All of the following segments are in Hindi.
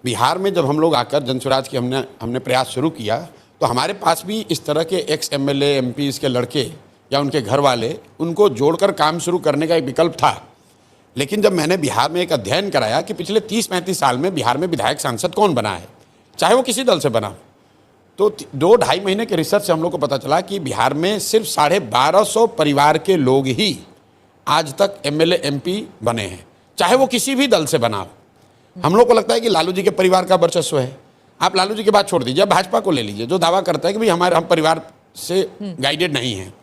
बिहार में जब हम लोग आकर जनसुराज की हमने प्रयास शुरू किया तो हमारे पास भी इस तरह के एक्स एमएलए एमपी के लड़के या उनके घर वाले, उनको जोड़कर काम शुरू करने का एक विकल्प था। लेकिन जब मैंने बिहार में एक अध्ययन कराया कि पिछले 30-35 साल में बिहार में विधायक सांसद कौन बना है, चाहे वो किसी दल से बना, तो 2-2.5 महीने के रिसर्च से हम लोग को पता चला कि बिहार में सिर्फ 1250 परिवार के लोग ही आज तक एमएलए एमपी बने हैं, चाहे वो किसी भी दल से बना हो। हम लोग को लगता है कि लालू जी के परिवार का वर्चस्व है। आप लालू जी की बात छोड़ दीजिए, भाजपा को ले लीजिए, जो दावा करता है कि भाई हम परिवार से गाइडेड नहीं हैं।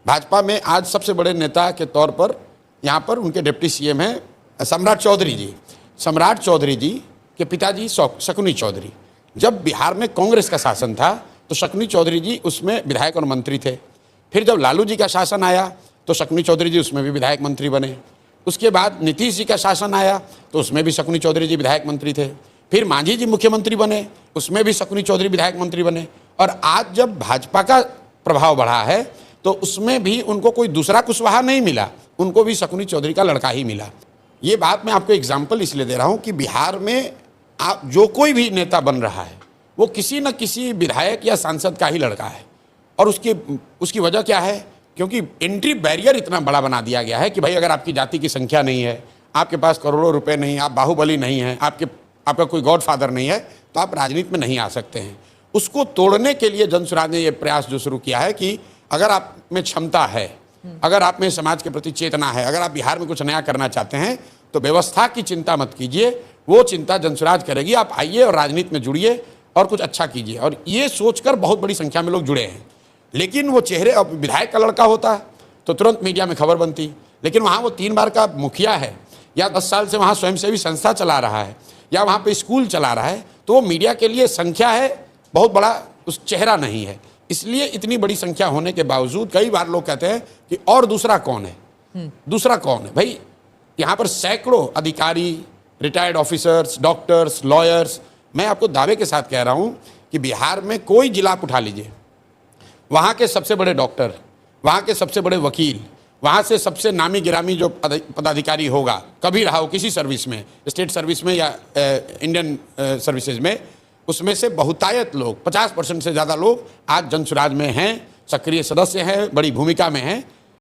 भाजपा में आज सबसे बड़े नेता के तौर पर यहाँ पर उनके डिप्टी सीएम हैं सम्राट चौधरी जी। सम्राट चौधरी जी के पिताजी शकुनी चौधरी। जब बिहार में कांग्रेस का शासन था तो शकुनी चौधरी जी उसमें विधायक और मंत्री थे। फिर जब लालू जी का शासन आया तो शकुनी चौधरी जी उसमें भी विधायक मंत्री बने। उसके बाद नीतीश जी का शासन आया तो उसमें भी शकुनी चौधरी जी विधायक मंत्री थे। फिर मांझी जी मुख्यमंत्री बने, उसमें भी शकुनी चौधरी विधायक मंत्री बने। और आज जब भाजपा का प्रभाव बढ़ा है तो उसमें भी उनको कोई दूसरा कुशवाहा नहीं मिला, उनको भी शकुनी चौधरी का लड़का ही मिला। ये बात मैं आपको एग्जाम्पल इसलिए दे रहा हूँ कि बिहार में आप जो कोई भी नेता बन रहा है वो किसी न किसी विधायक या सांसद का ही लड़का है। और उसकी वजह क्या है? क्योंकि एंट्री बैरियर इतना बड़ा बना दिया गया है कि भाई अगर आपकी जाति की संख्या नहीं है, आपके पास करोड़ों रुपए नहीं, आप बाहुबली नहीं हैं, आपका कोई गॉडफादर नहीं है, तो आप राजनीति में नहीं आ सकते हैं। उसको तोड़ने के लिए जनसुराज ने ये प्रयास जो शुरू किया है कि अगर आप में क्षमता है, अगर आप में समाज के प्रति चेतना है, अगर आप बिहार में कुछ नया करना चाहते हैं तो व्यवस्था की चिंता मत कीजिए, वो चिंता जनसुराज करेगी। आप आइए और राजनीति में जुड़िए और कुछ अच्छा कीजिए। और ये सोचकर बहुत बड़ी संख्या में लोग जुड़े हैं। लेकिन वो चेहरे, अब विधायक का लड़का होता तो तुरंत मीडिया में खबर बनती, लेकिन वहाँ वो 3 बार का मुखिया है या 10 साल से वहाँ स्वयंसेवी संस्था चला रहा है या वहाँ पे स्कूल चला रहा है, तो वो मीडिया के लिए संख्या है, बहुत बड़ा उस चेहरा नहीं है। इसलिए इतनी बड़ी संख्या होने के बावजूद कई बार लोग कहते हैं कि और दूसरा कौन है, दूसरा कौन है? भाई यहाँ पर सैकड़ों अधिकारी, रिटायर्ड ऑफिसर्स, डॉक्टर्स, लॉयर्स, मैं आपको दावे के साथ कह रहा हूँ कि बिहार में कोई जिला आप उठा लीजिए, वहाँ के सबसे बड़े डॉक्टर, वहाँ के सबसे बड़े वकील, वहाँ से सबसे नामी गिरामी जो पदाधिकारी होगा, कभी रहा हो किसी सर्विस में, स्टेट सर्विस में या इंडियन सर्विसेज में, उसमें से बहुतायत लोग, 50% से ज़्यादा लोग आज जनसुराज में हैं, सक्रिय सदस्य हैं, बड़ी भूमिका में हैं।